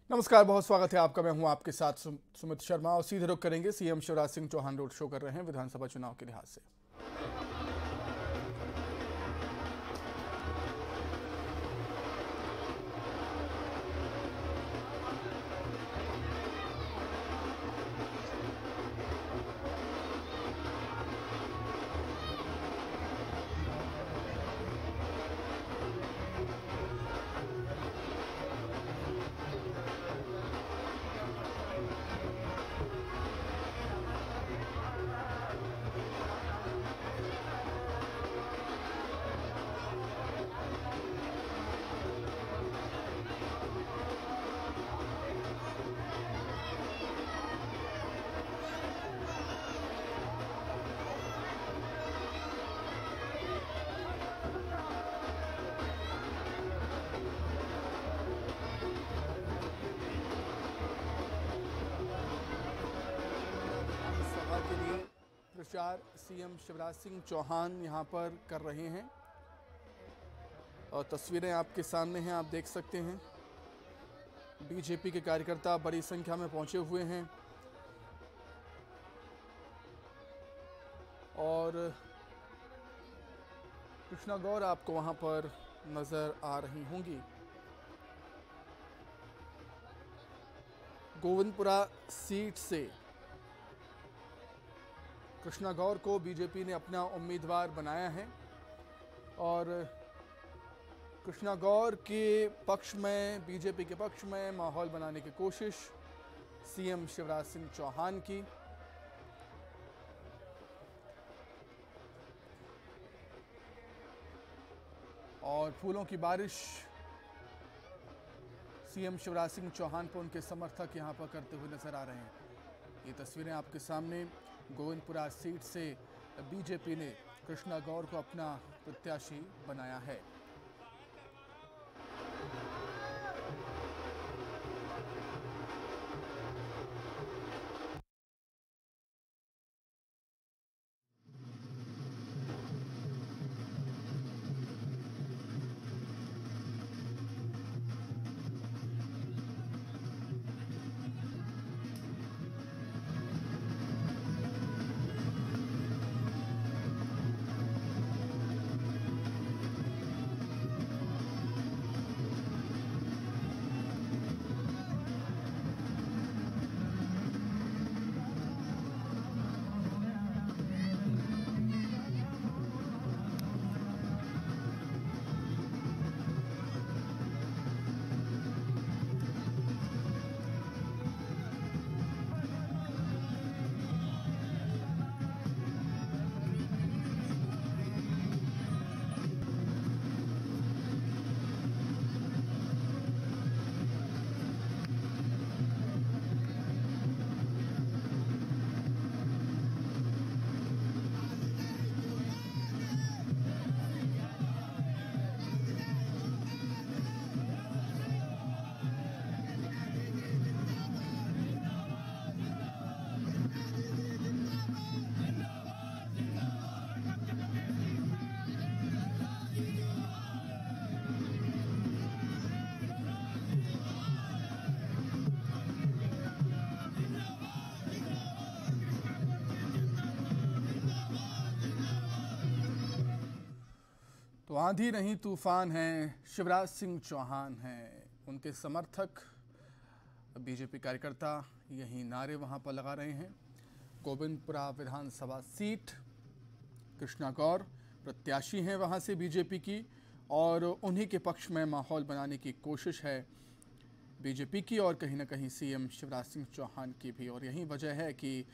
नमस्कार, बहुत स्वागत है आपका। मैं हूं आपके साथ सुमित शर्मा और सीधे रुख करेंगे CM Shivraj Singh Chouhan road show कर रहे हैं विधानसभा चुनाव के लिहाज से। सभा के लिए प्रचार सीएम शिवराज सिंह चौहान यहां पर कर रहे हैं और तस्वीरें आपके सामने हैं, आप देख सकते हैं। बीजेपी के कार्यकर्ता बड़ी संख्या में पहुंचे हुए हैं और कृष्णा गौर आपको वहां पर नजर आ रही होंगी। गोविंदपुरा सीट से कृष्णा गौर को बीजेपी ने अपना उम्मीदवार बनाया है और कृष्णा गौर के पक्ष में, बीजेपी के पक्ष में माहौल बनाने की कोशिश सीएम शिवराज सिंह चौहान की। और फूलों की बारिश सीएम शिवराज सिंह चौहान पर उनके समर्थक यहां पर करते हुए नजर आ रहे हैं। ये तस्वीरें आपके सामने। गोविंदपुरा सीट से बीजेपी ने कृष्णा गौर को अपना प्रत्याशी बनाया है। तो आंधी नहीं तूफान है, शिवराज सिंह चौहान हैं। उनके समर्थक बीजेपी कार्यकर्ता यही नारे वहां पर लगा रहे हैं। गोविंदपुरा विधानसभा सीट, कृष्णा गौर प्रत्याशी हैं वहां से बीजेपी की और उन्हीं के पक्ष में माहौल बनाने की कोशिश है बीजेपी की और कहीं ना कहीं सीएम शिवराज सिंह चौहान की भी। और यही वजह है कि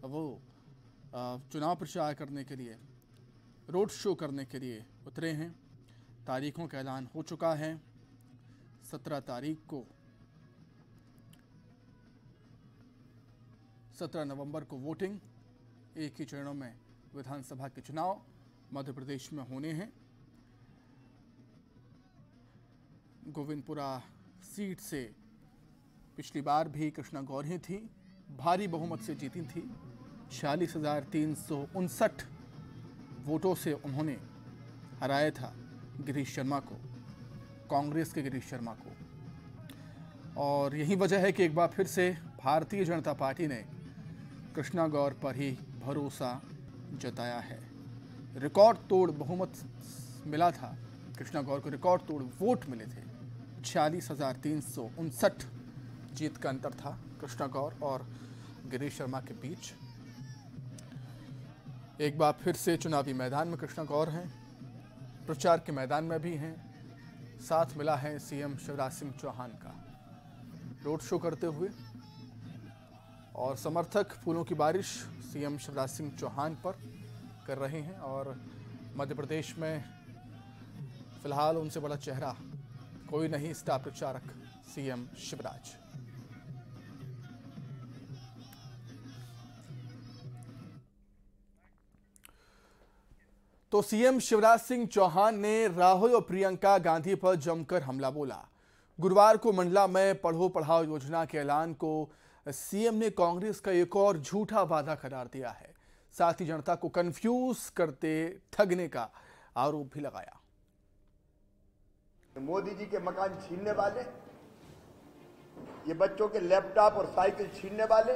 वो चुनाव प्रचार करने के लिए, रोड शो करने के लिए उतरे हैं। तारीखों का ऐलान हो चुका है। 17 तारीख को, 17 नवंबर को वोटिंग, एक ही चरणों में विधानसभा के चुनाव मध्य प्रदेश में होने हैं। गोविंदपुरा सीट से पिछली बार भी कृष्णा गौर ही थी, भारी बहुमत से जीती थी। 46,359 वोटों से उन्होंने हराया था गिरीश शर्मा को, कांग्रेस के गिरीश शर्मा को। और यही वजह है कि एक बार फिर से भारतीय जनता पार्टी ने कृष्णा गौर पर ही भरोसा जताया है। रिकॉर्ड तोड़ बहुमत मिला था, कृष्णा गौर को रिकॉर्ड तोड़ वोट मिले थे। 46,359 जीत का अंतर था कृष्णा गौर और गिरीश शर्मा के बीच। एक बार फिर से चुनावी मैदान में कृष्णा गौर हैं, प्रचार के मैदान में भी हैं। साथ मिला है सीएम शिवराज सिंह चौहान का रोड शो करते हुए, और समर्थक फूलों की बारिश सीएम शिवराज सिंह चौहान पर कर रहे हैं। और मध्य प्रदेश में फिलहाल उनसे बड़ा चेहरा कोई नहीं, स्टार प्रचारक सीएम शिवराज। तो सीएम शिवराज सिंह चौहान ने राहुल और प्रियंका गांधी पर जमकर हमला बोला। गुरुवार को मंडला में पढ़ो पढ़ाओ योजना के ऐलान को सीएम ने कांग्रेस का एक और झूठा वादा करार दिया है। साथ ही जनता को कंफ्यूज करते ठगने का आरोप भी लगाया। मोदी जी के मकान छीनने वाले, ये बच्चों के लैपटॉप और साइकिल छीनने वाले,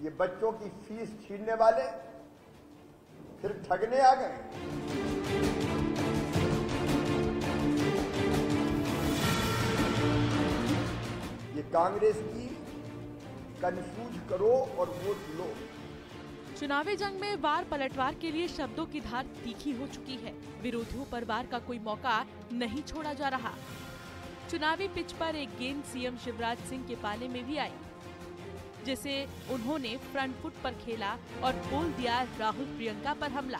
ये बच्चों की फीस छीनने वाले फिर ठगने आ गए। ये कांग्रेस की कंफ्यूज करो और वोट लो। चुनावी जंग में वार पलटवार के लिए शब्दों की धार तीखी हो चुकी है। विरोधियों पर वार का कोई मौका नहीं छोड़ा जा रहा। चुनावी पिच पर एक गेंद सीएम शिवराज सिंह के पाले में भी आई, जिसे उन्होंने फ्रंट फुट पर खेला और बोल दिया राहुल प्रियंका पर हमला।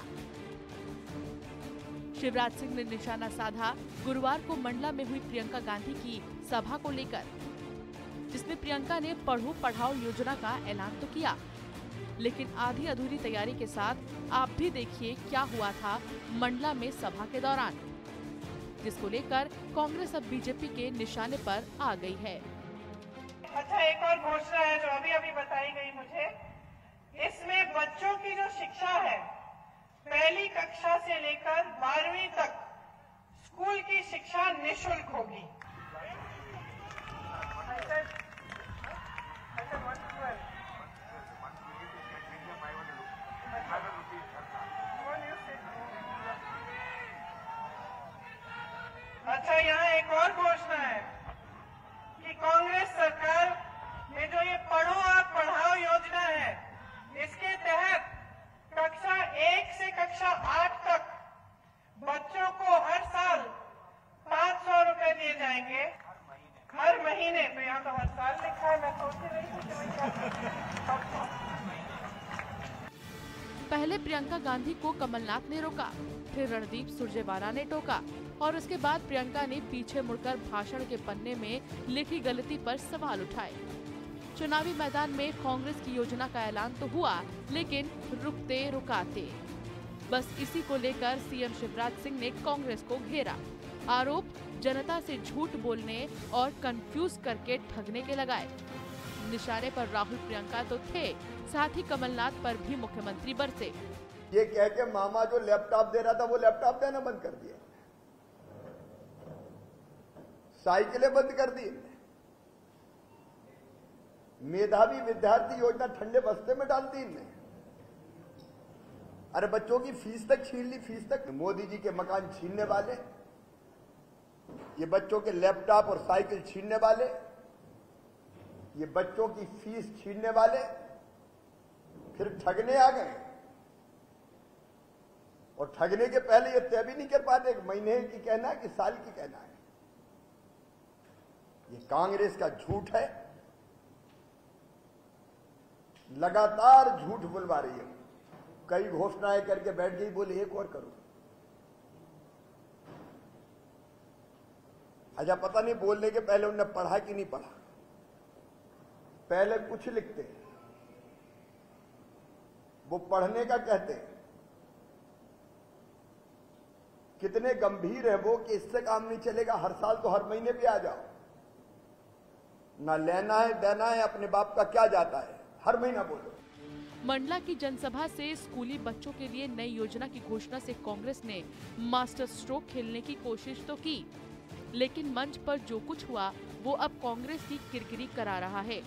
शिवराज सिंह ने निशाना साधा गुरुवार को मंडला में हुई प्रियंका गांधी की सभा को लेकर, जिसमें प्रियंका ने पढ़ो पढ़ाओ योजना का ऐलान तो किया, लेकिन आधी अधूरी तैयारी के साथ आप भी देखिए क्या हुआ था मंडला में सभा के दौरान, जिसको लेकर कांग्रेस अब बीजेपी के निशाने पर आ गई है। अच्छा, एक और घोषणा है जो अभी अभी बताई गई मुझे। इसमें बच्चों की जो शिक्षा है, पहली कक्षा से लेकर 12वीं तक स्कूल की शिक्षा निःशुल्क होगी। अच्छा, यहाँ एक और घोषणा है कि कांग्रेस सरकार में जो ये पढ़ो और पढ़ाओ योजना है, इसके तहत कक्षा 1 से कक्षा 8 तक बच्चों को हर साल 500 रुपए दिए जाएंगे हर महीने। तो यहाँ तो हर साल लिखा है, मैं सोच रही थी। पहले प्रियंका गांधी को कमलनाथ ने रोका, फिर रणदीप सुरजेवाला ने टोका और उसके बाद प्रियंका ने पीछे मुड़कर भाषण के पन्ने में लिखी गलती पर सवाल उठाए। चुनावी मैदान में कांग्रेस की योजना का ऐलान तो हुआ, लेकिन रुकते रुकाते बस इसी को लेकर सीएम शिवराज सिंह ने कांग्रेस को घेरा। आरोप जनता से झूठ बोलने और कंफ्यूज करके ठगने के लगाए। निशाने पर राहुल प्रियंका तो थे, साथ ही कमलनाथ पर भी मुख्यमंत्री बरसे। ये कह के मामा जो लैपटॉप दे रहा था वो लैपटॉप देना बंद कर दिया, साइकिलें बंद कर दी, मेधावी विद्यार्थी योजना ठंडे बस्ते में डाल दी इनने। अरे बच्चों की फीस तक छीन ली, फीस तक। मोदी जी के मकान छीनने वाले, ये बच्चों के लैपटॉप और साइकिल छीनने वाले, ये बच्चों की फीस छीनने वाले फिर ठगने आ गए। और ठगने के पहले ये तय भी नहीं कर पाते महीने की कहना है कि साल की कहना है। ये कांग्रेस का झूठ है, लगातार झूठ बुलवा रही है। कई घोषणाएं करके बैठ गई, बोले एक और करो। अच्छा, पता नहीं बोलने के पहले उन्होंने पढ़ा कि नहीं पढ़ा। पहले कुछ लिखते, वो पढ़ने का कहते। कितने गंभीर है वो कि इससे काम नहीं चलेगा, हर साल तो हर महीने भी आ जाओ। ना लेना है देना है, अपने बाप का क्या जाता है, हर महीना बोलो। मंडला की जनसभा से स्कूली बच्चों के लिए नई योजना की घोषणा से कांग्रेस ने मास्टर स्ट्रोक खेलने की कोशिश तो की, लेकिन मंच पर जो कुछ हुआ वो अब कांग्रेस की किरकिरी करा रहा है।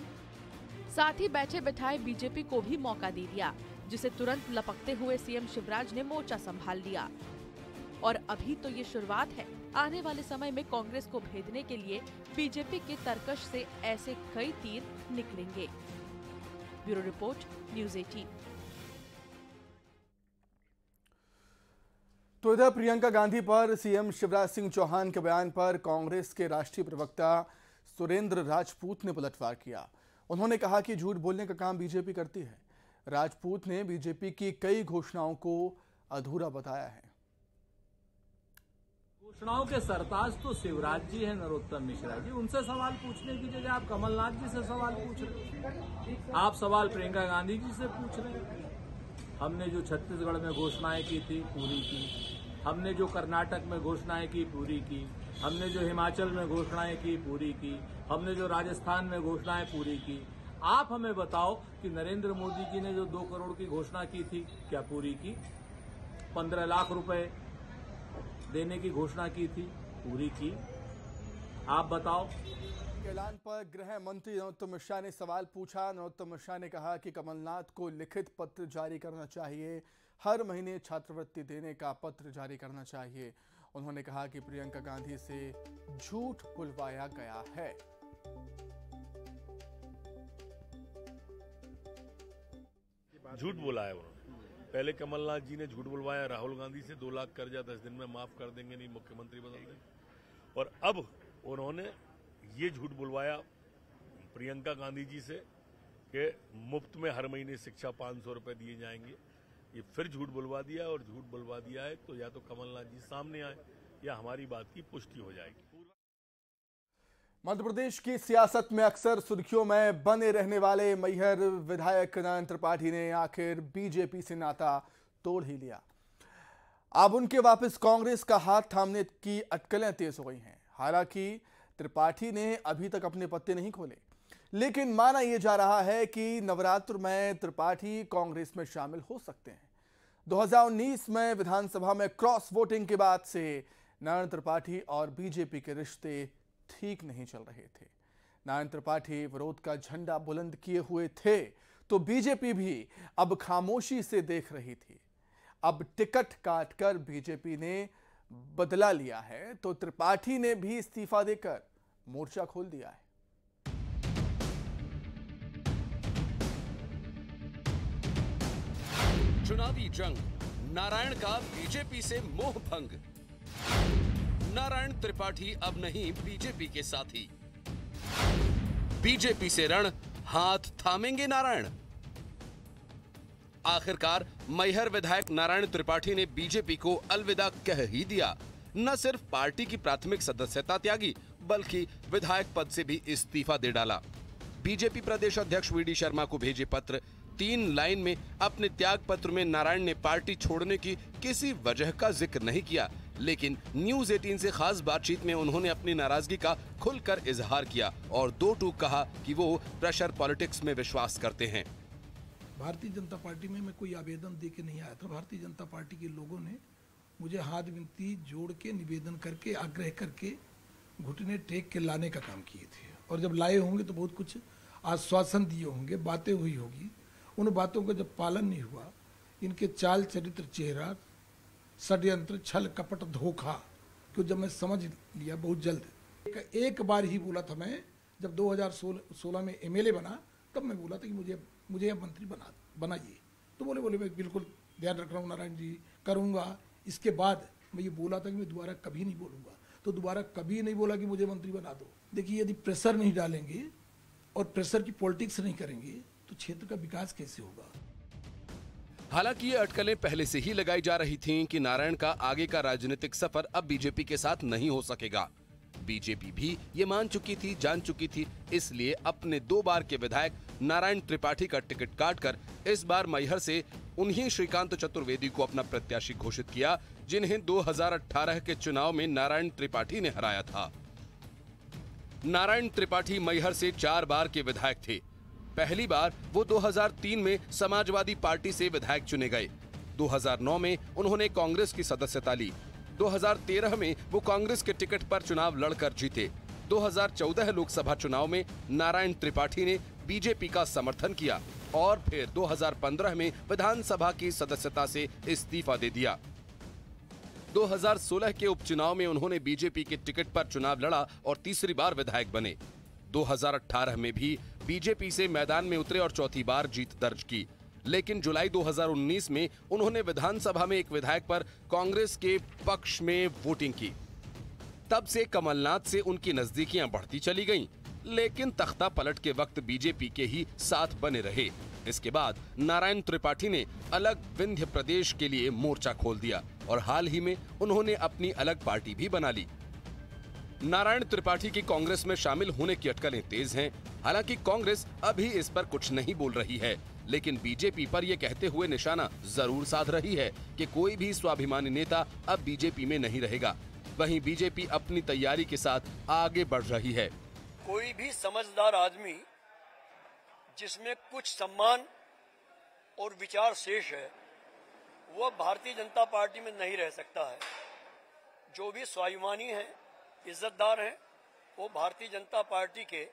साथ ही बैठे बैठाए बीजेपी को भी मौका दे दिया, जिसे तुरंत लपकते हुए सीएम शिवराज ने मोर्चा संभाल लिया। और अभी तो ये शुरुआत है, आने वाले समय में कांग्रेस को भेदने के लिए बीजेपी के तरकश से ऐसे कई तीर निकलेंगे। Bureau report, news 18। तो इधर प्रियंका गांधी पर सीएम शिवराज सिंह चौहान के बयान पर कांग्रेस के राष्ट्रीय प्रवक्ता सुरेंद्र राजपूत ने पलटवार किया। उन्होंने कहा कि झूठ बोलने का काम बीजेपी करती है। राजपूत ने बीजेपी की कई घोषणाओं को अधूरा बताया है। घोषणाओं के सरताज तो शिवराज जी हैं, नरोत्तम मिश्रा जी। उनसे सवाल पूछने की जगह आप कमलनाथ जी से सवाल पूछ रहे हैं। आप सवाल प्रियंका गांधी जी से पूछ रहे हैं। हमने जो छत्तीसगढ़ में घोषणाएं की थी पूरी की, हमने जो कर्नाटक में घोषणाएं की पूरी की, हमने जो हिमाचल में घोषणाएं की पूरी की, हमने जो राजस्थान में घोषणाएं पूरी की। आप हमें बताओ कि नरेंद्र मोदी जी ने जो 2 करोड़ की घोषणा की थी क्या पूरी की? 15 लाख रुपए देने की घोषणा की थी, पूरी की? आप बताओ। ऐलान पर गृह मंत्री नरोत्तम मिश्रा ने सवाल पूछा। नरोत्तम मिश्रा ने कहा कि कमलनाथ को लिखित पत्र जारी करना चाहिए, हर महीने छात्रवृत्ति देने का पत्र जारी करना चाहिए। उन्होंने कहा कि प्रियंका गांधी से झूठ बुलवाया गया है। झूठ बोला है उन्होंने। पहले कमलनाथ जी ने झूठ बुलवाया राहुल गांधी से 2 लाख कर्जा 10 दिन में माफ कर देंगे, नहीं मुख्यमंत्री बदल देंगे। और अब उन्होंने ये झूठ बुलवाया प्रियंका गांधी जी से कि मुफ्त में हर महीने शिक्षा 500 रुपए दिए जाएंगे। ये फिर झूठ बुलवा दिया, और झूठ बुलवा दिया है तो या तो कमलनाथ जी सामने आए या हमारी बात की पुष्टि हो जाएगी। मध्य प्रदेश की सियासत में अक्सर सुर्खियों में बने रहने वाले मैहर विधायक नारायण त्रिपाठी ने आखिर बीजेपी से नाता तोड़ ही लिया। अब उनके वापस कांग्रेस का हाथ थामने की अटकलें तेज हो गई हैं। हालांकि त्रिपाठी ने अभी तक अपने पत्ते नहीं खोले, लेकिन माना यह जा रहा है कि नवरात्र में त्रिपाठी कांग्रेस में शामिल हो सकते हैं। 2019 में विधानसभा में क्रॉस वोटिंग के बाद से नारायण त्रिपाठी और बीजेपी के रिश्ते ठीक नहीं चल रहे थे। नारायण त्रिपाठी विरोध का झंडा बुलंद किए हुए थे तो बीजेपी भी अब खामोशी से देख रही थी। अब टिकट काटकर बीजेपी ने बदला लिया है तो त्रिपाठी ने भी इस्तीफा देकर मोर्चा खोल दिया है। चुनावी जंग, नारायण का बीजेपी से मोह भंग। नारायण त्रिपाठी अब नहीं बीजेपी के साथी। बीजेपी से रण, हाथ थामेंगे नारायण। आखिरकार मैहर विधायक नारायण त्रिपाठी ने बीजेपी को अलविदा कह ही दिया। न सिर्फ पार्टी की प्राथमिक सदस्यता त्यागी, बल्कि विधायक पद से भी इस्तीफा दे डाला। बीजेपी प्रदेश अध्यक्ष वीडी शर्मा को भेजे पत्र 3 लाइन में अपने त्याग पत्र में नारायण ने पार्टी छोड़ने की किसी वजह का जिक्र नहीं किया, लेकिन न्यूज़ 18 से खास बातचीत में उन्होंने अपनी नाराजगी का खुलकर इजहार किया और 2 टूक कहा कि वो प्रेशर पॉलिटिक्स में विश्वास करते हैं। भारतीय जनता पार्टी में मैं कोई आवेदन दे के नहीं आया था। भारतीय जनता पार्टी के लोगों ने मुझे हाथ विनती जोड़ के, निवेदन करके, आग्रह करके, घुटने टेक के लाने का काम किए थे। और जब लाए होंगे तो बहुत कुछ आश्वासन दिए होंगे, बातें हुई होगी। उन बातों का जब पालन नहीं हुआ, इनके चाल चरित्र, चेहरा, षड्यंत्र, छल कपट, धोखा, क्यों जब मैं समझ लिया बहुत जल्द। एक बार ही बोला था मैं, जब 2016 में एमएलए बना तब मैं बोला था कि मुझे अब मंत्री बनाइए। तो बोले मैं बिल्कुल ध्यान रख रहा हूँ नारायण जी, करूँगा। इसके बाद मैं ये बोला था कि मैं दोबारा कभी नहीं बोलूँगा, तो दोबारा कभी नहीं बोला कि मुझे मंत्री बना दो। देखिए, यदि प्रेशर नहीं डालेंगे और प्रेशर की पॉलिटिक्स नहीं करेंगे तो क्षेत्र का विकास कैसे होगा। हालांकि ये अटकलें पहले से ही लगाई जा रही थीं कि नारायण का आगे का राजनीतिक सफर अब बीजेपी के साथ नहीं हो सकेगा। बीजेपी भी ये मान चुकी थी, जान चुकी थी, इसलिए अपने 2 बार के विधायक नारायण त्रिपाठी का टिकट काटकर इस बार मैहर से उन्हीं श्रीकांत चतुर्वेदी को अपना प्रत्याशी घोषित किया, जिन्हें 2018 के चुनाव में नारायण त्रिपाठी ने हराया था। नारायण त्रिपाठी मैहर से 4 बार के विधायक थे। पहली बार वो 2003 में समाजवादी पार्टी से विधायक चुने गए। 2009 में उन्होंने कांग्रेस की सदस्यता ली। 2013 में वो कांग्रेस के टिकट पर चुनाव लड़कर जीते। 2014 लोकसभा चुनाव में नारायण त्रिपाठी ने बीजेपी का समर्थन किया और फिर 2015 में विधानसभा की सदस्यता से इस्तीफा दे दिया। 2016 के उपचुनाव में उन्होंने बीजेपी के टिकट पर चुनाव लड़ा और तीसरी बार विधायक बने। 2018 में भी बीजेपी से मैदान में उतरे और चौथी बार जीत दर्ज की, लेकिन जुलाई 2019 में उन्होंने विधानसभा में एक विधायक पर कांग्रेस के पक्ष में वोटिंग की। तब से कमलनाथ से उनकी नजदीकियां बढ़ती चली गईं, लेकिन तख्ता पलट के वक्त बीजेपी के ही साथ बने रहे। इसके बाद नारायण त्रिपाठी ने अलग विंध्य प्रदेश के लिए मोर्चा खोल दिया और हाल ही में उन्होंने अपनी अलग पार्टी भी बना ली। नारायण त्रिपाठी की कांग्रेस में शामिल होने की अटकलें तेज हैं। हालांकि कांग्रेस अभी इस पर कुछ नहीं बोल रही है, लेकिन बीजेपी पर यह कहते हुए निशाना जरूर साध रही है कि कोई भी स्वाभिमानी नेता अब बीजेपी में नहीं रहेगा। वहीं बीजेपी अपनी तैयारी के साथ आगे बढ़ रही है। कोई भी समझदार आदमी जिसमें कुछ सम्मान और विचार शेष है, वह भारतीय जनता पार्टी में नहीं रह सकता है। जो भी स्वाभिमानी हैं, इज्जतदार हैं, वो भारतीय जनता पार्टी के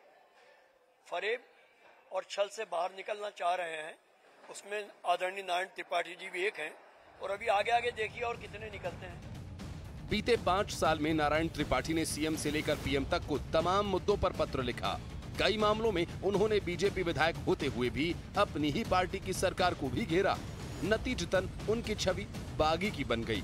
फरेब और छल से बाहर निकलना चाह रहे हैं। उसमें आदरणीय नारायण त्रिपाठी जी भी एक हैं और अभी आगे आगे देखिए और कितने निकलते हैं। बीते 5 साल में नारायण त्रिपाठी ने सीएम से लेकर पीएम तक को तमाम मुद्दों पर पत्र लिखा। कई मामलों में उन्होंने बीजेपी विधायक होते हुए भी अपनी ही पार्टी की सरकार को भी घेरा। नतीजतन उनकी छवि बागी की बन गई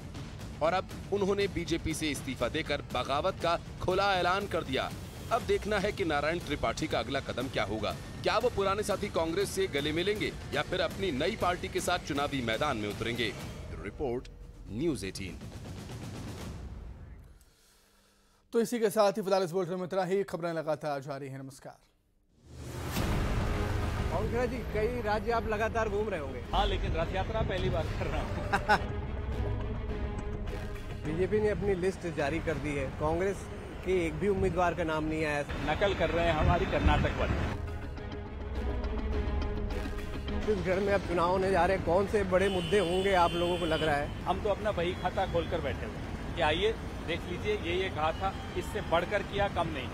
और अब उन्होंने बीजेपी से इस्तीफा देकर बगावत का खुला ऐलान कर दिया। अब देखना है कि नारायण त्रिपाठी का अगला कदम क्या होगा। क्या वो पुराने साथी कांग्रेस से गले मिलेंगे या फिर अपनी नई पार्टी के साथ चुनावी मैदान में उतरेंगे। Report news 18। तो इसी के साथ ही फिलहाल इस बुलेटिन में इतना ही। खबरें लगातार जारी हैं। नमस्कार। और जी कई राज्य आप लगातार घूम रहे होंगे। हाँ, लेकिन रथ यात्रा पहली बार कर रहा हूँ। बीजेपी ने अपनी लिस्ट जारी कर दी है, कांग्रेस के एक भी उम्मीदवार का नाम नहीं आया। नकल कर रहे हैं हमारी कर्नाटक वाले। छत्तीसगढ़ में अब चुनाव होने जा रहे हैं, कौन से बड़े मुद्दे होंगे आप लोगों को लग रहा है? हम तो अपना बही खाता खोलकर बैठे हुए कि आइए देख लीजिए, ये कहा था, इससे बढ़कर किया, कम नहीं।